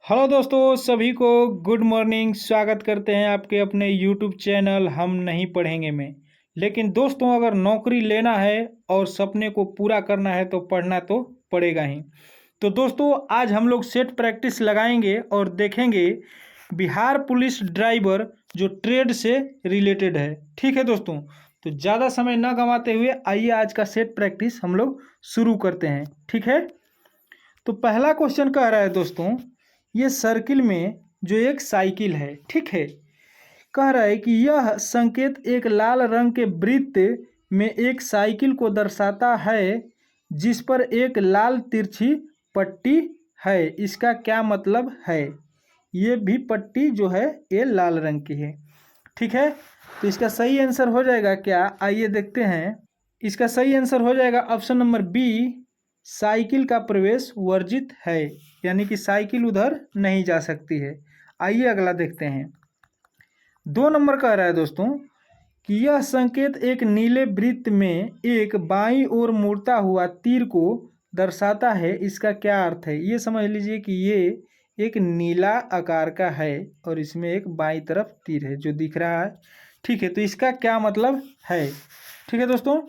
Hello दोस्तों, सभी को गुड मॉर्निंग। स्वागत करते हैं आपके अपने यूट्यूब चैनल हम नहीं पढ़ेंगे में। लेकिन दोस्तों, अगर नौकरी लेना है और सपने को पूरा करना है तो पढ़ना तो पड़ेगा ही। तो दोस्तों, आज हम लोग सेट प्रैक्टिस लगाएंगे और देखेंगे बिहार पुलिस ड्राइवर जो ट्रेड से रिलेटेड है। ठीक है दोस्तों, तो ज़्यादा समय न गंवाते हुए आइए आज का सेट प्रैक्टिस हम लोग शुरू करते हैं। ठीक है, तो पहला क्वेश्चन कह रहा है दोस्तों, ये सर्किल में जो एक साइकिल है, ठीक है, कह रहा है कि यह संकेत एक लाल रंग के वृत्त में एक साइकिल को दर्शाता है जिस पर एक लाल तिरछी पट्टी है। इसका क्या मतलब है? ये भी पट्टी जो है ये लाल रंग की है। ठीक है, तो इसका सही आंसर हो जाएगा क्या? आइए देखते हैं। इसका सही आंसर हो जाएगा ऑप्शन नंबर बी, साइकिल का प्रवेश वर्जित है, यानी कि साइकिल उधर नहीं जा सकती है। आइए अगला देखते हैं। 2 नंबर कह रहा है दोस्तों कि यह संकेत एक नीले वृत्त में एक बाईं ओर मुड़ता हुआ तीर को दर्शाता है। इसका क्या अर्थ है? ये समझ लीजिए कि ये एक नीला आकार का है और इसमें एक बाईं तरफ तीर है जो दिख रहा है। ठीक है, तो इसका क्या मतलब है? ठीक है दोस्तों,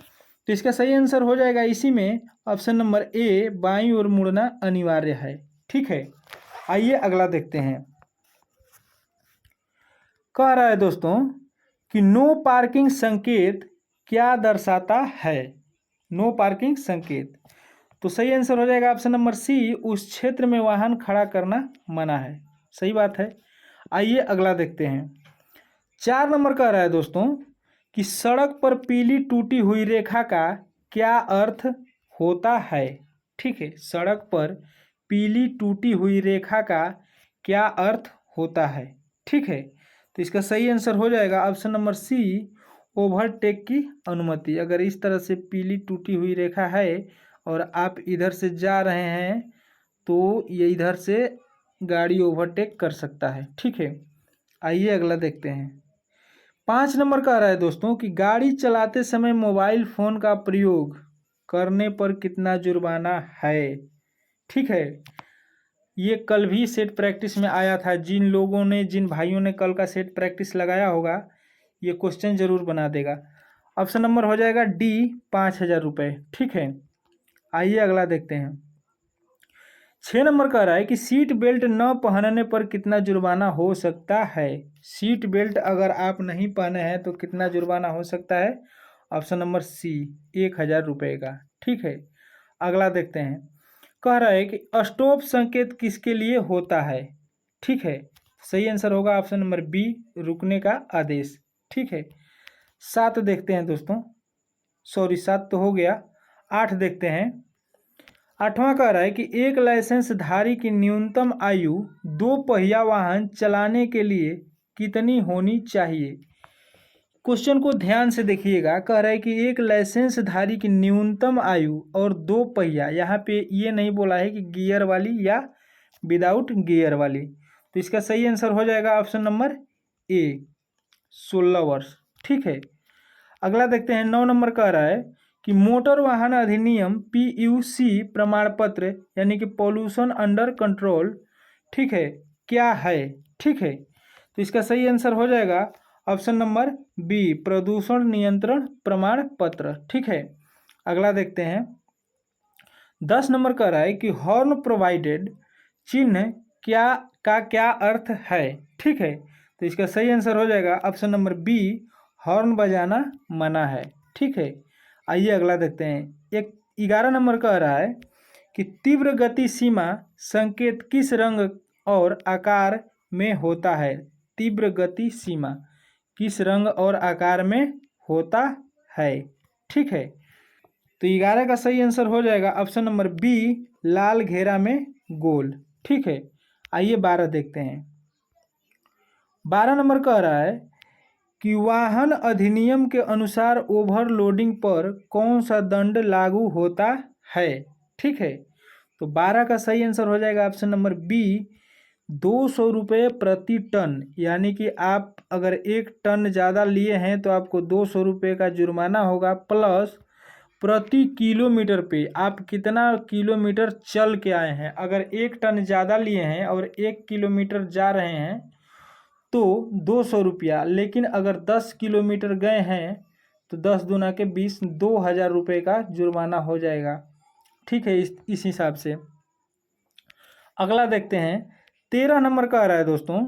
तो इसका सही आंसर हो जाएगा इसी में ऑप्शन नंबर ए, बाईं ओर मुड़ना अनिवार्य है। ठीक है, आइए अगला देखते हैं। कह रहा है दोस्तों कि नो पार्किंग संकेत क्या दर्शाता है? नो पार्किंग संकेत, तो सही आंसर हो जाएगा ऑप्शन नंबर सी, उस क्षेत्र में वाहन खड़ा करना मना है। सही बात है। आइए अगला देखते हैं। 4 नंबर कह रहा है दोस्तों कि सड़क पर पीली टूटी हुई रेखा का क्या अर्थ होता है? ठीक है, सड़क पर पीली टूटी हुई रेखा का क्या अर्थ होता है? ठीक है, तो इसका सही आंसर हो जाएगा ऑप्शन नंबर सी, ओवरटेक की अनुमति। अगर इस तरह से पीली टूटी हुई रेखा है और आप इधर से जा रहे हैं तो ये इधर से गाड़ी ओवरटेक कर सकता है। ठीक है, आइए अगला देखते हैं। 5 नंबर कह रहा है दोस्तों कि गाड़ी चलाते समय मोबाइल फ़ोन का प्रयोग करने पर कितना जुर्माना है? ठीक है, ये कल भी सेट प्रैक्टिस में आया था। जिन लोगों ने, जिन भाइयों ने कल का सेट प्रैक्टिस लगाया होगा ये क्वेश्चन जरूर बना देगा। ऑप्शन नंबर हो जाएगा डी, 5,000 रुपये। ठीक है, आइए अगला देखते हैं। 6 नंबर कह रहा है कि सीट बेल्ट न पहनने पर कितना जुर्माना हो सकता है? सीट बेल्ट अगर आप नहीं पहने हैं तो कितना जुर्माना हो सकता है? ऑप्शन नंबर सी, 1,000 रुपये का। ठीक है, अगला देखते हैं। कह रहा है कि स्टॉप संकेत किसके लिए होता है? ठीक है, सही आंसर होगा ऑप्शन नंबर बी, रुकने का आदेश। ठीक है, 7 देखते हैं दोस्तों, सॉरी 7 तो हो गया, 8 देखते हैं। 8वां कह रहा है कि एक लाइसेंसधारी की न्यूनतम आयु 2 पहिया वाहन चलाने के लिए कितनी होनी चाहिए? क्वेश्चन को ध्यान से देखिएगा। कह रहा है कि एक लाइसेंसधारी की न्यूनतम आयु और 2 पहिया, यहाँ पे ये नहीं बोला है कि गियर वाली या विदाउट गियर वाली। तो इसका सही आंसर हो जाएगा ऑप्शन नंबर ए, 16 वर्ष। ठीक है, अगला देखते हैं। 9 नंबर कह रहा है कि मोटर वाहन अधिनियम PUC प्रमाण पत्र यानी कि पॉल्यूशन अंडर कंट्रोल, ठीक है, क्या है? ठीक है, तो इसका सही आंसर हो जाएगा ऑप्शन नंबर बी, प्रदूषण नियंत्रण प्रमाण पत्र। ठीक है, अगला देखते हैं। 10 नंबर कह रहा है कि हॉर्न प्रोवाइडेड चिन्ह क्या अर्थ है? ठीक है, तो इसका सही आंसर हो जाएगा ऑप्शन नंबर बी, हॉर्न बजाना मना है। ठीक है, आइए अगला देखते हैं। 11 नंबर कह रहा है कि तीव्र गति सीमा संकेत किस रंग और आकार में होता है? तीव्र गति सीमा किस रंग और आकार में होता है? ठीक है, तो 11 का सही आंसर हो जाएगा ऑप्शन नंबर बी, लाल घेरा में गोल। ठीक है, आइए 12 देखते हैं। 12 नंबर कह रहा है कि वाहन अधिनियम के अनुसार ओवरलोडिंग पर कौन सा दंड लागू होता है? ठीक है, तो 12 का सही आंसर हो जाएगा ऑप्शन नंबर बी, 200 रुपये प्रति टन। यानी कि आप अगर 1 टन ज़्यादा लिए हैं तो आपको 200 रुपये का जुर्माना होगा प्लस प्रति किलोमीटर पे आप कितना किलोमीटर चल के आए हैं। अगर 1 टन ज़्यादा लिए हैं और 1 किलोमीटर जा रहे हैं तो 200 रुपया, लेकिन अगर 10 किलोमीटर गए हैं तो 10 दूना के 20, 2000 रुपये का जुर्माना हो जाएगा। ठीक है, इस हिसाब से। अगला देखते हैं, 13 नंबर का आ रहा है दोस्तों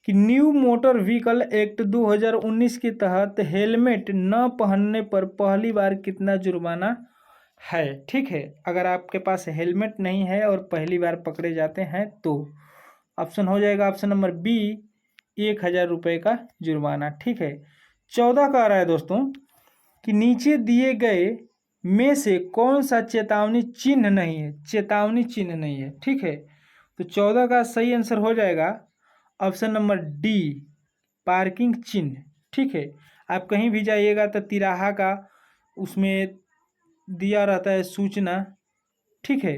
कि न्यू मोटर व्हीकल एक्ट 2019 के तहत हेलमेट न पहनने पर पहली बार कितना जुर्माना है। ठीक है, अगर आपके पास हेलमेट नहीं है और पहली बार पकड़े जाते हैं तो ऑप्शन हो जाएगा ऑप्शन नंबर बी, 1000 रुपये का जुर्माना। ठीक है, 14 का आ रहा है दोस्तों कि नीचे दिए गए में से कौन सा चेतावनी चिन्ह नहीं है। चेतावनी चिन्ह नहीं है। ठीक है, तो 14 का सही आंसर हो जाएगा ऑप्शन नंबर डी, पार्किंग चिन्ह। ठीक है, आप कहीं भी जाइएगा तो तिराहा का उसमें दिया रहता है सूचना। ठीक है,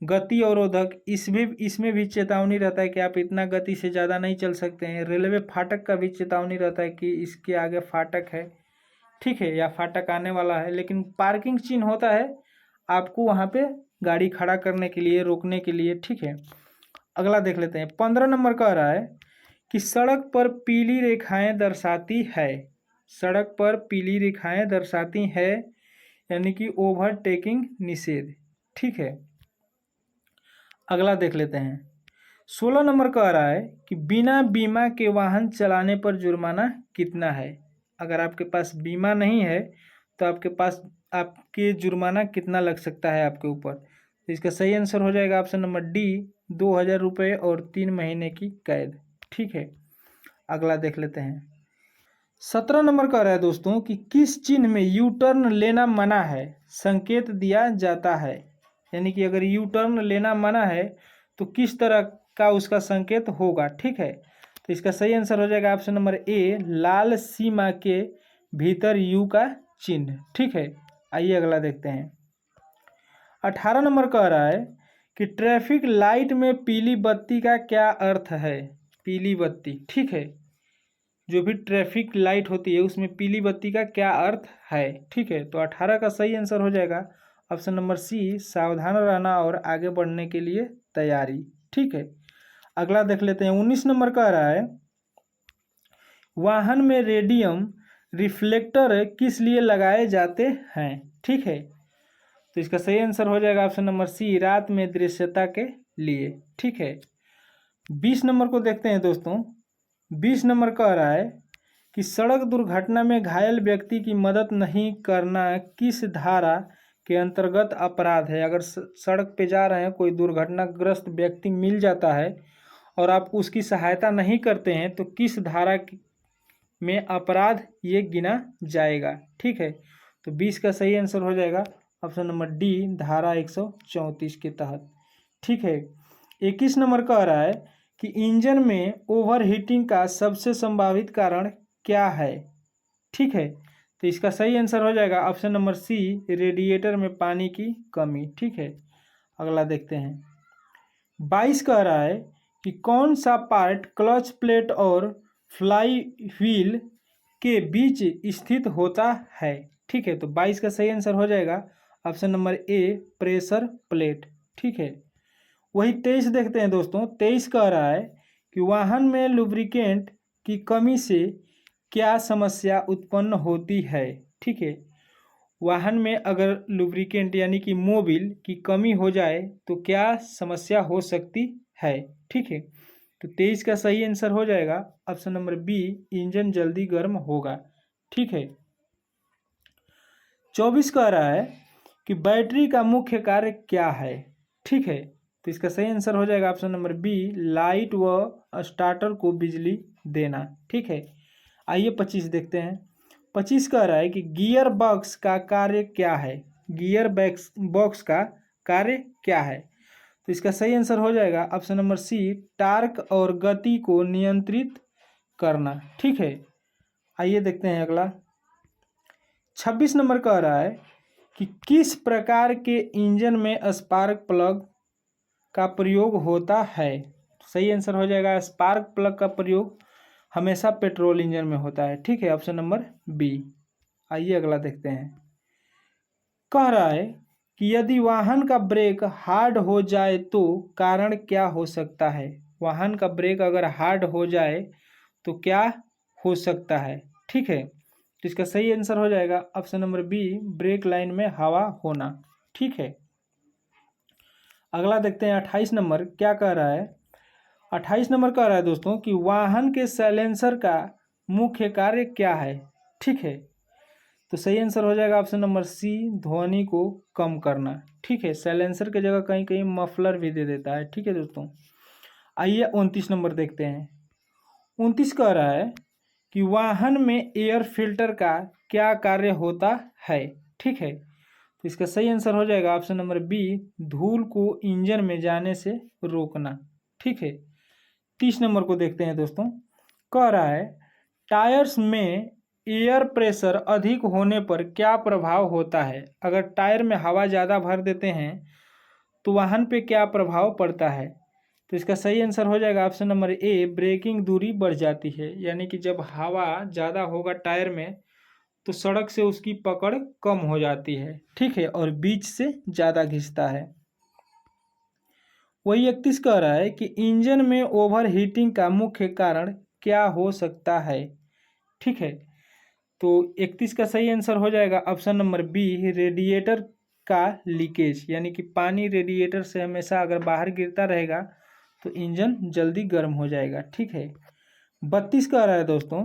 गति अवरोधक, इसमें भी चेतावनी रहता है कि आप इतना गति से ज़्यादा नहीं चल सकते हैं। रेलवे फाटक का भी चेतावनी रहता है कि इसके आगे फाटक है। ठीक है, या फाटक आने वाला है। लेकिन पार्किंग चिन्ह होता है आपको वहाँ पे गाड़ी खड़ा करने के लिए, रोकने के लिए। ठीक है, अगला देख लेते हैं, 15 नंबर का आ रहा है कि सड़क पर पीली रेखाएं दर्शाती है। सड़क पर पीली रेखाएं दर्शाती है यानी कि ओवरटेकिंग निषेध। ठीक है, अगला देख लेते हैं, 16 नंबर का आ रहा है कि बिना बीमा के वाहन चलाने पर जुर्माना कितना है। अगर आपके पास बीमा नहीं है तो आपके जुर्माना कितना लग सकता है आपके ऊपर। तो इसका सही आंसर हो जाएगा ऑप्शन नंबर डी, 2000 रुपये और 3 महीने की कैद। ठीक है, अगला देख लेते हैं, 17 नंबर का रहा है दोस्तों कि किस चिन्ह में यू टर्न लेना मना है, संकेत दिया जाता है। यानी कि अगर यू टर्न लेना मना है तो किस तरह का उसका संकेत होगा। ठीक है, तो इसका सही आंसर हो जाएगा ऑप्शन नंबर ए, लाल सीमा के भीतर यू का चिन्ह। ठीक है, आइए अगला देखते हैं, 18 नंबर कह रहा है कि ट्रैफिक लाइट में पीली बत्ती का क्या अर्थ है। पीली बत्ती, ठीक है, जो भी ट्रैफिक लाइट होती है उसमें पीली बत्ती का क्या अर्थ है। ठीक है, तो 18 का सही आंसर हो जाएगा ऑप्शन नंबर सी, सावधान रहना और आगे बढ़ने के लिए तैयारी। ठीक है, अगला देख लेते हैं, 19 नंबर कह रहा है वाहन में रेडियम रिफ्लेक्टर किस लिए लगाए जाते हैं। ठीक है, तो इसका सही आंसर हो जाएगा ऑप्शन नंबर सी, रात में दृश्यता के लिए। ठीक है, 20 नंबर को देखते हैं दोस्तों, 20 नंबर कह रहा है कि सड़क दुर्घटना में घायल व्यक्ति की मदद नहीं करना किस धारा के अंतर्गत अपराध है। अगर सड़क पे जा रहे हैं, कोई दुर्घटनाग्रस्त व्यक्ति मिल जाता है और आप उसकी सहायता नहीं करते हैं तो किस धारा में अपराध ये गिना जाएगा। ठीक है, तो 20 का सही आंसर हो जाएगा ऑप्शन नंबर डी, धारा 134 के तहत। ठीक है, 21 नंबर कह रहा है कि इंजन में ओवरहीटिंग का सबसे संभावित कारण क्या है। ठीक है, तो इसका सही आंसर हो जाएगा ऑप्शन नंबर सी, रेडिएटर में पानी की कमी। ठीक है, अगला देखते हैं, 22 कह रहा है कि कौन सा पार्ट क्लच प्लेट और फ्लाई व्हील के बीच स्थित होता है। ठीक है, तो 22 का सही आंसर हो जाएगा option number A, pressure plate. ठीक है, वही 23 देखते हैं दोस्तों, 23 कह रहा है कि वाहन में लुब्रिकेंट की कमी से क्या समस्या उत्पन्न होती है। ठीक है, वाहन में अगर लुब्रिकेंट यानी कि मोबिल की कमी हो जाए तो क्या समस्या हो सकती है। ठीक है, तो 23 का सही आंसर हो जाएगा ऑप्शन नंबर बी, इंजन जल्दी गर्म होगा। ठीक है, 24 कह रहा है कि बैटरी का मुख्य कार्य क्या है। ठीक है, तो इसका सही आंसर हो जाएगा ऑप्शन नंबर बी, लाइट व स्टार्टर को बिजली देना। ठीक है, आइए 25 देखते हैं, 25 कह रहा है कि गियर बॉक्स का कार्य क्या है। गियर बॉक्स का कार्य क्या है, तो इसका सही आंसर हो जाएगा ऑप्शन नंबर सी, टार्क और गति को नियंत्रित करना। ठीक है, आइए देखते हैं अगला, 26 नंबर कह रहा है कि किस प्रकार के इंजन में स्पार्क प्लग का प्रयोग होता है। सही आंसर हो जाएगा स्पार्क प्लग का प्रयोग हमेशा पेट्रोल इंजन में होता है। ठीक है, ऑप्शन नंबर बी। आइए अगला देखते हैं, कह रहा है कि यदि वाहन का ब्रेक हार्ड हो जाए तो कारण क्या हो सकता है। वाहन का ब्रेक अगर हार्ड हो जाए तो क्या हो सकता है। ठीक है, तो इसका सही आंसर हो जाएगा option number B, brake line में हवा होना। ठीक है, अगला देखते हैं 28 नंबर क्या कह रहा है। 28 नंबर कह रहा है दोस्तों कि वाहन के साइलेंसर का मुख्य कार्य क्या है। ठीक है, तो सही आंसर हो जाएगा ऑप्शन नंबर सी, ध्वनि को कम करना। ठीक है, साइलेंसर की जगह कहीं कहीं मफलर भी दे देता है। ठीक है दोस्तों, आइए 29 नंबर देखते हैं। 29 कह रहा है कि वाहन में एयर फिल्टर का क्या कार्य होता है। ठीक है, तो इसका सही आंसर हो जाएगा ऑप्शन नंबर बी, धूल को इंजन में जाने से रोकना। ठीक है, 30 नंबर को देखते हैं दोस्तों। कह रहा है टायर्स में एयर प्रेशर अधिक होने पर क्या प्रभाव होता है। अगर टायर में हवा ज़्यादा भर देते हैं तो वाहन पे क्या प्रभाव पड़ता है। तो इसका सही आंसर हो जाएगा ऑप्शन नंबर ए, ब्रेकिंग दूरी बढ़ जाती है। यानी कि जब हवा ज़्यादा होगा टायर में तो सड़क से उसकी पकड़ कम हो जाती है। ठीक है, और बीच से ज़्यादा घिसता है। वही 31 कह रहा है कि इंजन में ओवर हीटिंग का मुख्य कारण क्या हो सकता है। ठीक है, तो 31 का सही आंसर हो जाएगा ऑप्शन नंबर बी, रेडिएटर का लीकेज। यानी कि पानी रेडिएटर से हमेशा अगर बाहर गिरता रहेगा तो इंजन जल्दी गर्म हो जाएगा। ठीक है, 32 कह रहा है दोस्तों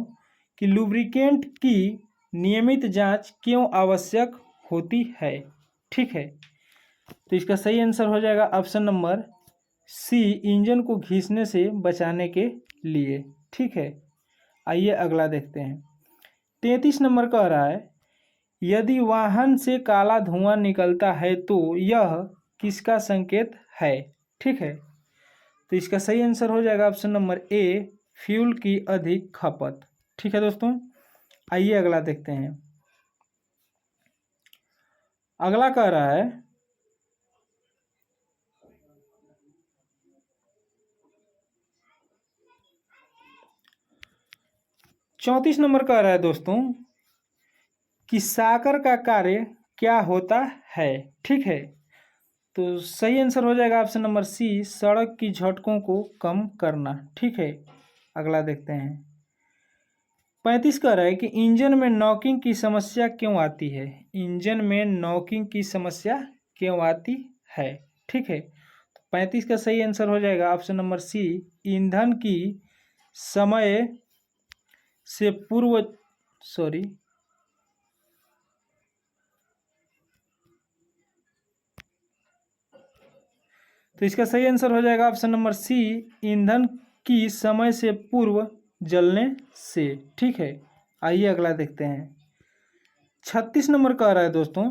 कि लुब्रिकेंट की नियमित जांच क्यों आवश्यक होती है। ठीक है, तो इसका सही आंसर हो जाएगा ऑप्शन नंबर सी, इंजन को घिसने से बचाने के लिए। ठीक है, आइए अगला देखते हैं। 33 नंबर कह रहा है यदि वाहन से काला धुआं निकलता है तो यह किसका संकेत है। ठीक है, तो इसका सही आंसर हो जाएगा ऑप्शन नंबर ए, फ्यूल की अधिक खपत। ठीक है दोस्तों, आइए अगला देखते हैं। अगला कह रहा है 34 नंबर कह रहा है दोस्तों कि साकर का कार्य क्या होता है। ठीक है, तो सही आंसर हो जाएगा ऑप्शन नंबर सी, सड़क की झटकों को कम करना। ठीक है, अगला देखते हैं। 35 कह रहा है कि इंजन में नॉकिंग की समस्या क्यों आती है। इंजन में नॉकिंग की समस्या क्यों आती है। ठीक है, तो 35 का सही आंसर हो जाएगा ऑप्शन नंबर सी, ईंधन की समय से पूर्व तो इसका सही आंसर हो जाएगा ऑप्शन नंबर सी, ईंधन की समय से पूर्व जलने से। ठीक है, आइए अगला देखते हैं। 36 नंबर कह रहा है दोस्तों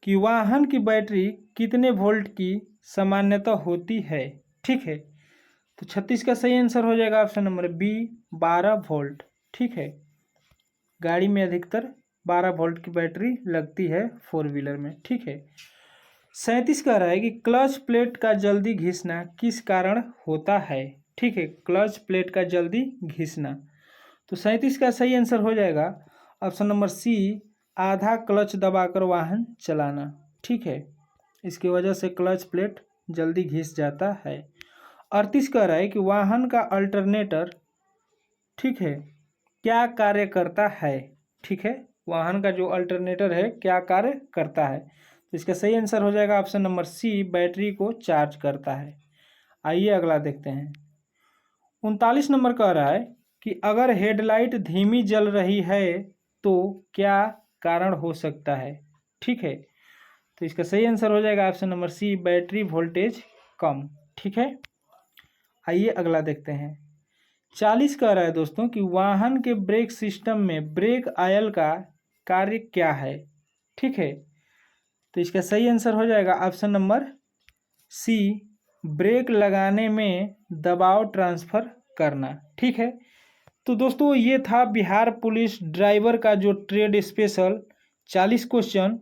कि वाहन की बैटरी कितने वोल्ट की सामान्यतः होती है। ठीक है, तो 36 का सही आंसर हो जाएगा ऑप्शन नंबर बी, 12 वोल्ट। ठीक है, गाड़ी में अधिकतर 12 वोल्ट की बैटरी लगती है, 4 व्हीलर में। ठीक है, 37 कह रहा है कि क्लच प्लेट का जल्दी घिसना किस कारण होता है। ठीक है, क्लच प्लेट का जल्दी घिसना, तो 37 का सही आंसर हो जाएगा ऑप्शन नंबर सी, आधा क्लच दबाकर वाहन चलाना। ठीक है, इसकी वजह से क्लच प्लेट जल्दी घिस जाता है। 38 कह रहा है कि वाहन का अल्टरनेटर, ठीक है, क्या कार्य करता है। ठीक है, वाहन का जो अल्टरनेटर है क्या कार्य करता है, तो इसका सही आंसर हो जाएगा ऑप्शन नंबर सी, बैटरी को चार्ज करता है। आइए अगला देखते हैं। 39 नंबर कह रहा है कि अगर हेडलाइट धीमी जल रही है तो क्या कारण हो सकता है। ठीक है, तो इसका सही आंसर हो जाएगा option number C, battery voltage कम। ठीक है, आइए अगला देखते हैं। 40 कह रहा है दोस्तों कि वाहन के ब्रेक सिस्टम में ब्रेक ऑयल का कार्य क्या है। ठीक है, तो इसका सही आंसर हो जाएगा ऑप्शन नंबर सी, ब्रेक लगाने में दबाव ट्रांसफ़र करना। ठीक है, तो दोस्तों ये था बिहार पुलिस ड्राइवर का जो ट्रेड स्पेशल 40 क्वेश्चन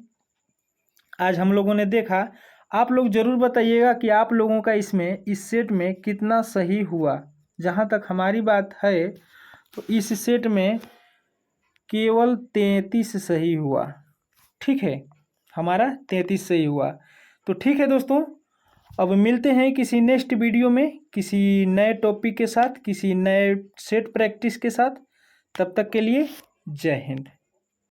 आज हम लोगों ने देखा। आप लोग ज़रूर बताइएगा कि आप लोगों का इसमें इस सेट में कितना सही हुआ। जहाँ तक हमारी बात है तो इस सेट में केवल 33 सही हुआ। ठीक है, हमारा 33 सही हुआ। तो ठीक है दोस्तों, अब मिलते हैं किसी नेक्स्ट वीडियो में किसी नए टॉपिक के साथ, किसी नए सेट प्रैक्टिस के साथ। तब तक के लिए जय हिंद।